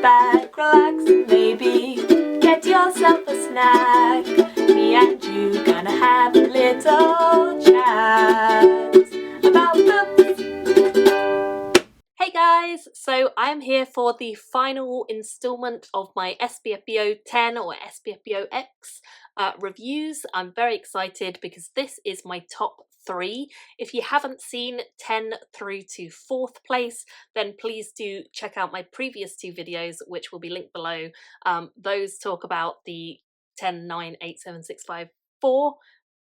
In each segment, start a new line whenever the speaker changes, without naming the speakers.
back, relax, and maybe get yourself a snack. Me and you gonna have a little chat about books. Hey guys, so I'm here for the final installment of my SBFBO 10 or SBFBO X reviews. I'm very excited because this is my top 3. If you haven't seen 10 through to 4th place, then please do check out my previous 2 videos, which will be linked below. Those talk about the 10, 9, 8, 7, 6, 5, 4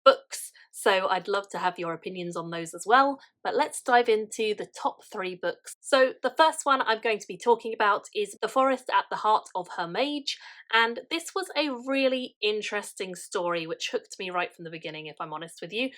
books, so I'd love to have your opinions on those as well. But let's dive into the top 3 books. So the first one I'm going to be talking about is The Forest at the Heart of Her Mage, and this was a really interesting story which hooked me right from the beginning, if I'm honest with you.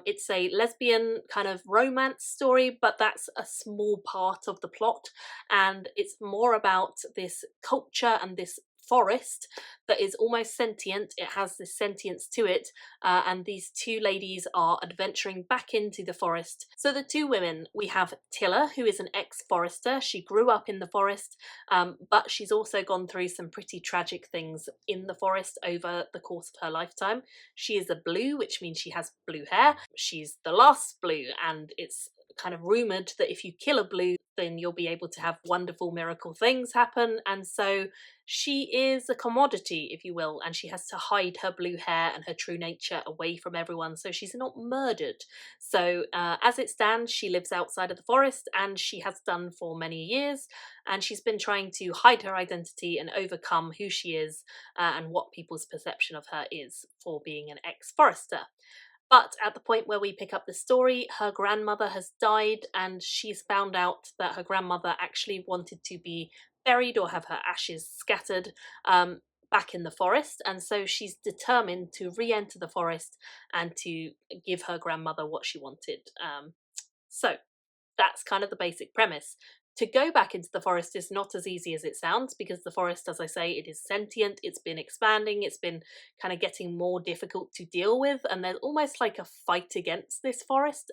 It's a lesbian kind of romance story, but that's a small part of the plot, and it's more about this culture and this forest that is almost sentient. It has this sentience to it, and these 2 ladies are adventuring back into the forest. So the 2 women, we have Tilla, who is an ex-forester. She grew up in the forest, but she's also gone through some pretty tragic things in the forest over the course of her lifetime. She is a blue, which means she has blue hair. She's the last blue, and it's kind of rumoured that if you kill a blue, then you'll be able to have wonderful miracle things happen, and so she is a commodity, if you will, and she has to hide her blue hair and her true nature away from everyone so she's not murdered. So as it stands, she lives outside of the forest, and she has done for many years, and she's been trying to hide her identity and overcome who she is and what people's perception of her is for being an ex-forester. But at the point where we pick up the story, her grandmother has died, and she's found out that her grandmother actually wanted to be buried or have her ashes scattered back in the forest, and so she's determined to re-enter the forest and to give her grandmother what she wanted. So that's kind of the basic premise. To go back into the forest is not as easy as it sounds, because the forest, as I say, it is sentient, it's been expanding, it's been kind of getting more difficult to deal with, and there's almost like a fight against this forest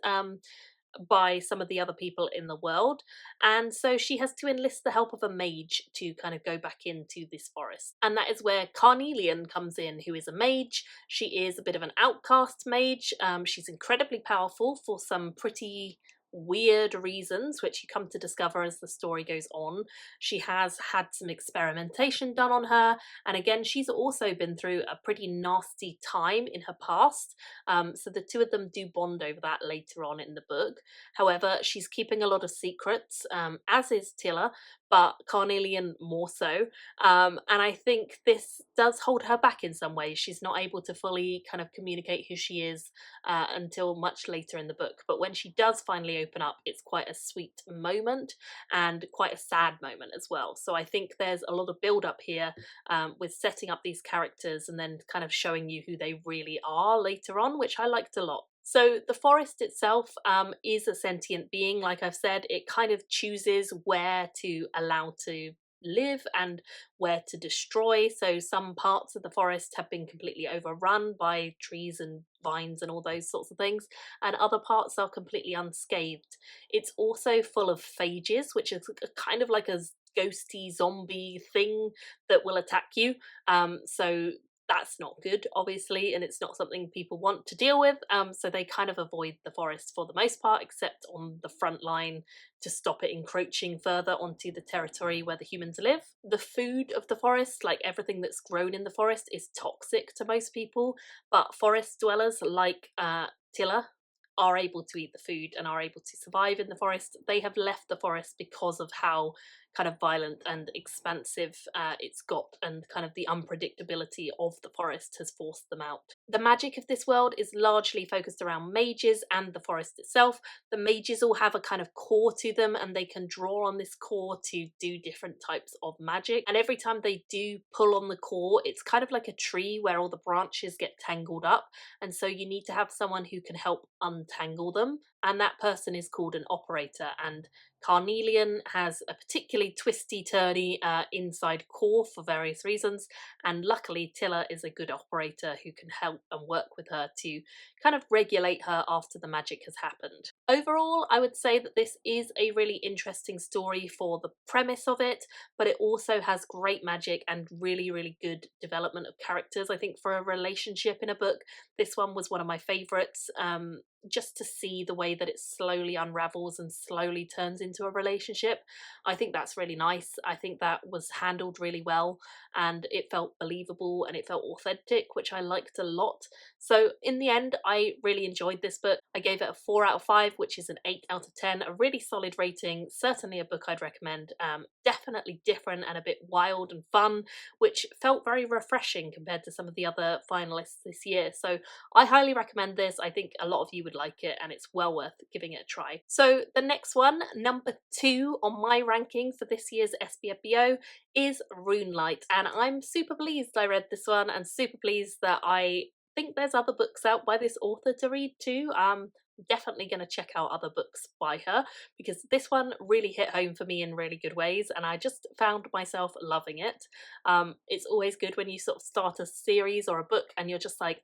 by some of the other people in the world, and so she has to enlist the help of a mage to kind of go back into this forest. And that is where Carnelian comes in, who is a mage. She is a bit of an outcast mage. She's incredibly powerful for some pretty weird reasons, which you come to discover as the story goes on. She has had some experimentation done on her, and again, she's also been through a pretty nasty time in her past, so the 2 of them do bond over that later on in the book. However, she's keeping a lot of secrets, as is Tilla, but Carnelian more so, and I think this does hold her back in some ways. She's not able to fully kind of communicate who she is until much later in the book, but when she does finally open up, it's quite a sweet moment and quite a sad moment as well. So I think there's a lot of build up here with setting up these characters and then kind of showing you who they really are later on, which I liked a lot. So the forest itself is a sentient being. Like I've said, it kind of chooses where to allow to live and where to destroy. So some parts of the forest have been completely overrun by trees and vines and all those sorts of things, and other parts are completely unscathed. It's also full of phages, which is kind of like a ghosty zombie thing that will attack you. So that's not good, obviously, and it's not something people want to deal with, so they kind of avoid the forest for the most part, except on the front line to stop it encroaching further onto the territory where the humans live. The food of the forest, like everything that's grown in the forest, is toxic to most people, but forest dwellers like Tilla are able to eat the food and are able to survive in the forest. They have left the forest because of how kind of violent and expansive it's got, and kind of the unpredictability of the forest has forced them out. The magic of this world is largely focused around mages and the forest itself. The mages all have a kind of core to them, and they can draw on this core to do different types of magic, and every time they do pull on the core, it's kind of like a tree where all the branches get tangled up, and so you need to have someone who can help untangle them, and that person is called an operator. And Carnelian has a particularly twisty-turny inside core for various reasons, and luckily Tilla is a good operator who can help and work with her to kind of regulate her after the magic has happened. Overall, I would say that this is a really interesting story for the premise of it, but it also has great magic and really, really good development of characters. I think for a relationship in a book, this one was one of my favourites. Just to see the way that it slowly unravels and slowly turns into a relationship. I think that's really nice. I think that was handled really well and it felt believable and it felt authentic, which I liked a lot. So in the end, I really enjoyed this book. I gave it a 4 out of 5, which is an 8 out of 10, a really solid rating, certainly a book I'd recommend. Definitely different and a bit wild and fun, which felt very refreshing compared to some of the other finalists this year. So I highly recommend this. I think a lot of you would like it and it's well worth giving it a try. So the next one, number 2 on my ranking for this year's SBFBO, is Runelight, and I'm super pleased I read this one and super pleased that I think there's other books out by this author to read too. Definitely going to check out other books by her because this one really hit home for me in really good ways and I just found myself loving it. It's always good when you sort of start a series or a book and you're just like,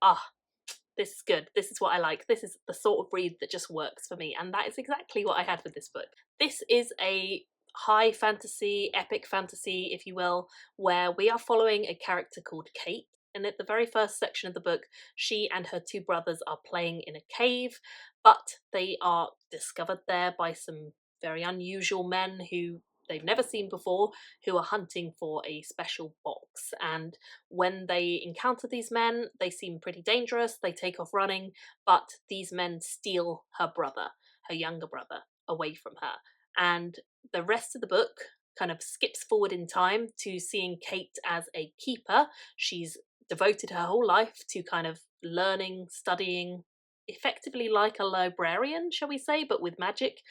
this is good, this is what I like, this is the sort of read that just works for me, and that is exactly what I had with this book. This is a high fantasy, epic fantasy, if you will, where we are following a character called Kate. And at the very first section of the book, she and her 2 brothers are playing in a cave, but they are discovered there by some very unusual men who they've never seen before, who are hunting for a special box. And when they encounter these men, they seem pretty dangerous, they take off running, but these men steal her brother, her younger brother, away from her. And the rest of the book kind of skips forward in time to seeing Kate as a keeper. She's devoted her whole life to kind of learning, studying, effectively like a librarian, shall we say, but with magic.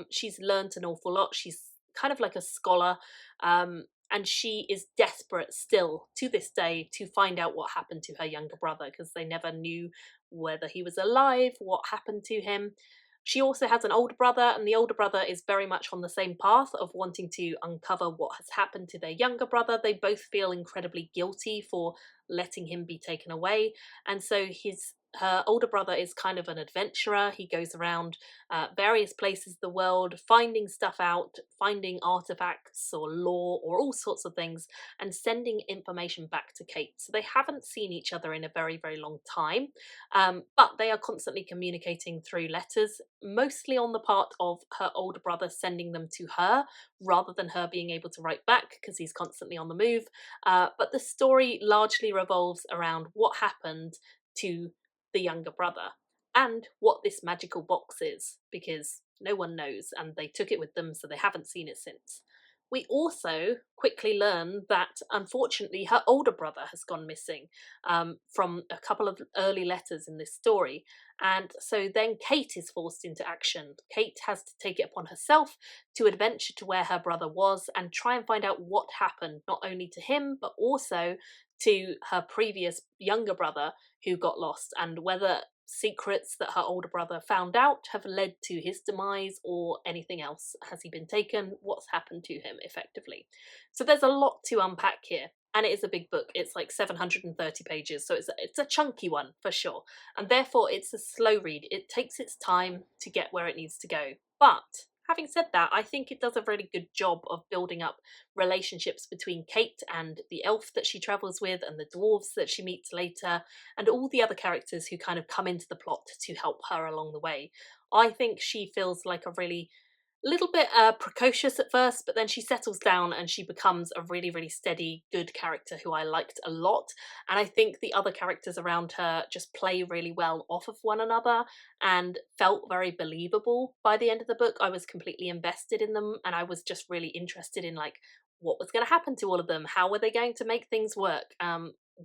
She's learnt an awful lot. She's kind of like a scholar, and she is desperate still to this day to find out what happened to her younger brother because they never knew whether he was alive, what happened to him. She also has an older brother, and the older brother is very much on the same path of wanting to uncover what has happened to their younger brother. They both feel incredibly guilty for letting him be taken away, and so her older brother is kind of an adventurer. He goes around various places of the world, finding stuff out, finding artifacts or lore or all sorts of things, and sending information back to Kate. So they haven't seen each other in a very, very long time, but they are constantly communicating through letters, mostly on the part of her older brother sending them to her, rather than her being able to write back because he's constantly on the move. But the story largely revolves around what happened to the younger brother and what this magical box is, because no one knows and they took it with them, so they haven't seen it since. We also quickly learn that unfortunately her older brother has gone missing, from a couple of early letters in this story, and so then Kate is forced into action. Kate has to take it upon herself to adventure to where her brother was and try and find out what happened, not only to him but also to her previous younger brother who got lost, and whether secrets that her older brother found out have led to his demise or anything else. Has he been taken? What's happened to him effectively? So there's a lot to unpack here, and it is a big book. It's like 730 pages, so it's a chunky one for sure, and therefore it's a slow read. It takes its time to get where it needs to go. But having said that, I think it does a really good job of building up relationships between Kate and the elf that she travels with and the dwarves that she meets later, and all the other characters who kind of come into the plot to help her along the way. I think she feels like a really little bit precocious at first, but then she settles down and she becomes a really, really steady, good character who I liked a lot. And I think the other characters around her just play really well off of one another and felt very believable by the end of the book. I was completely invested in them and I was just really interested in like what was going to happen to all of them, how were they going to make things work,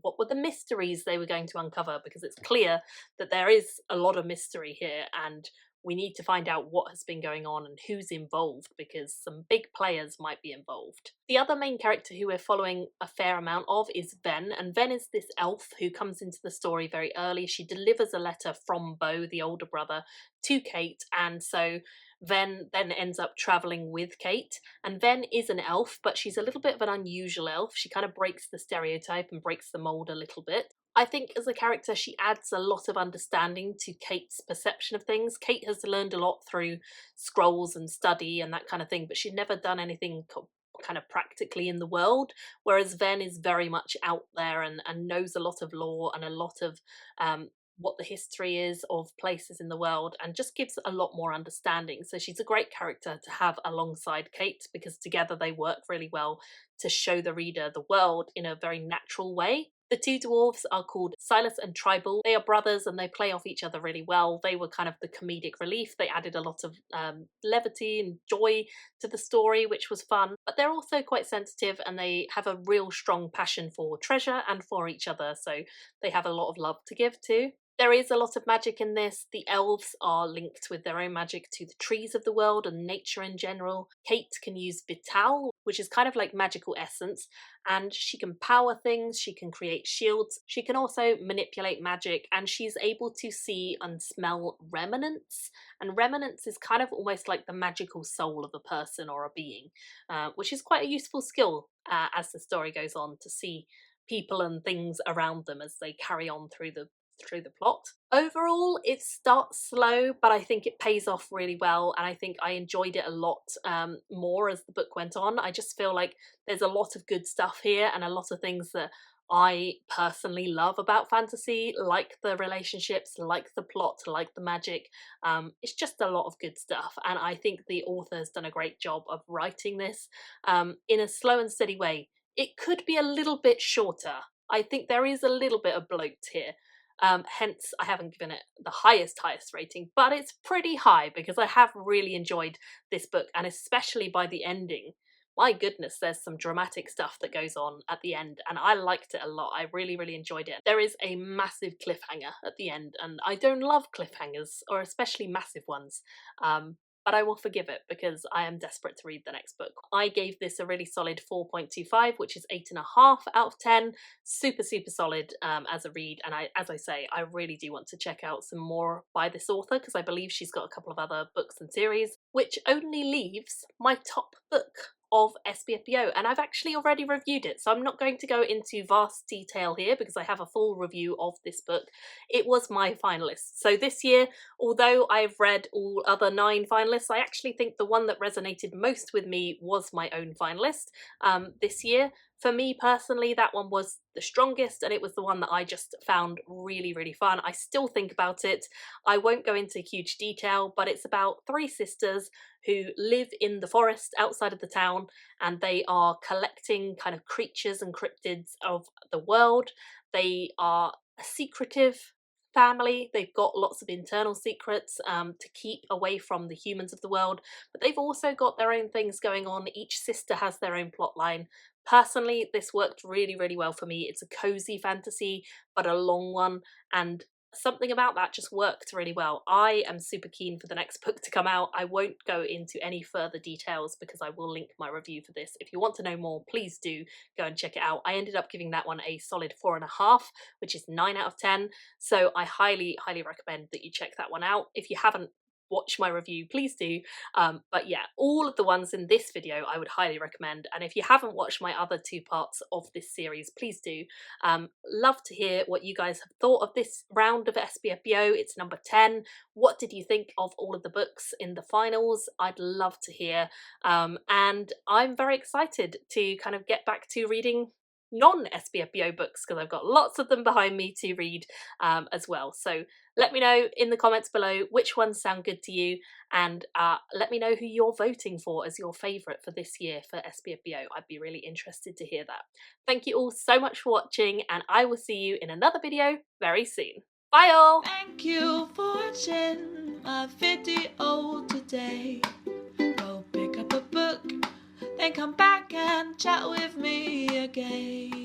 what were the mysteries they were going to uncover, because it's clear that there is a lot of mystery here and we need to find out what has been going on and who's involved, because some big players might be involved. The other main character who we're following a fair amount of is Ven, and Ven is this elf who comes into the story very early. She delivers a letter from Bo, the older brother, to Kate, and so Ven then ends up travelling with Kate. And Ven is an elf, but she's a little bit of an unusual elf. She kind of breaks the stereotype and breaks the mould a little bit.
I think as a character, she adds a lot of understanding to Kate's perception of things. Kate has learned a lot through scrolls and study and that kind of thing, but she'd never done anything kind of practically in the world, whereas Ven is very much out there and knows a lot of lore and a lot of what the history is of places in the world, and just gives a lot more understanding. So she's a great character to have alongside Kate, because together they work really well to show the reader the world in a very natural way. The two dwarves are called Silas and Tribal. They are brothers and they play off each other really well. They were kind of the comedic relief. They added a lot of levity and joy to the story, which was fun. But they're also quite sensitive, and they have a real strong passion for treasure and for each other. So they have a lot of love to give too. There is a lot of magic in this. The elves are linked with their own magic to the trees of the world and nature in general. Kate can use Vital, which is kind of like magical essence, and she can power things, she can create shields, she can also manipulate magic, and she's able to see and smell remnants. And remnants is kind of almost like the magical soul of a person or a being, which is quite a useful skill as the story goes on, to see people and things around them as they carry on through the plot. Overall, it starts slow, but I think it pays off really well, and I think I enjoyed it a lot more as the book went on. I just feel like there's a lot of good stuff here, and a lot of things that I personally love about fantasy, like the relationships, like the plot, like the magic. It's just a lot of good stuff, and I think the author's done a great job of writing this in a slow and steady way. It could be a little bit shorter. I think there is a little bit of bloat here. Hence, I haven't given it the highest rating, but it's pretty high because I have really enjoyed this book, and especially by the ending. My goodness, there's some dramatic stuff that goes on at the end, and I liked it a lot. I really, really enjoyed it. There is a massive cliffhanger at the end, and I don't love cliffhangers, or especially massive ones. But I will forgive it because I am desperate to read the next book. I gave this a really solid 4.25, which is 8.5 out of 10. Super, super solid as a read. And as I say, I really do want to check out some more by this author, because I believe she's got a couple of other books and series, which only leaves my top book of SBFBO, and I've actually already reviewed it, so I'm not going to go into vast detail here because I have a full review of this book. It was my finalist. So this year, although I've read all other 9 finalists, I actually think the one that resonated most with me was my own finalist this year. For me personally, that one was the strongest, and it was the one that I just found really, really fun. I still think about it. I won't go into huge detail, but it's about 3 sisters who live in the forest outside of the town, and they are collecting kind of creatures and cryptids of the world. They are a secretive family. They've got lots of internal secrets to keep away from the humans of the world, but they've also got their own things going on. Each sister has their own plot line. Personally, this worked really, really well for me. It's a cozy fantasy, but a long one, and something about that just worked really well. I am super keen for the next book to come out. I won't go into any further details because I will link my review for this. If you want to know more, please do go and check it out. I ended up giving that one a solid 4.5, which is 9 out of 10. So I highly, highly recommend that you check that one out. If you haven't watch my review, please do. But yeah, all of the ones in this video I would highly recommend, and if you haven't watched my other 2 parts of this series, please do. Love to hear what you guys have thought of this round of SBFBO. It's number 10. What did you think of all of the books in the finals? I'd love to hear, and I'm very excited to kind of get back to reading non-SBFBO books, because I've got lots of them behind me to read as well. So let me know in the comments below which ones sound good to you, and let me know who you're voting for as your favourite for this year for SBFBO. I'd be really interested to hear that. Thank you all so much for watching, and I will see you in another video very soon. Bye all!
Thank you for watching my video today. Go pick up a book, then come back and chat with me again.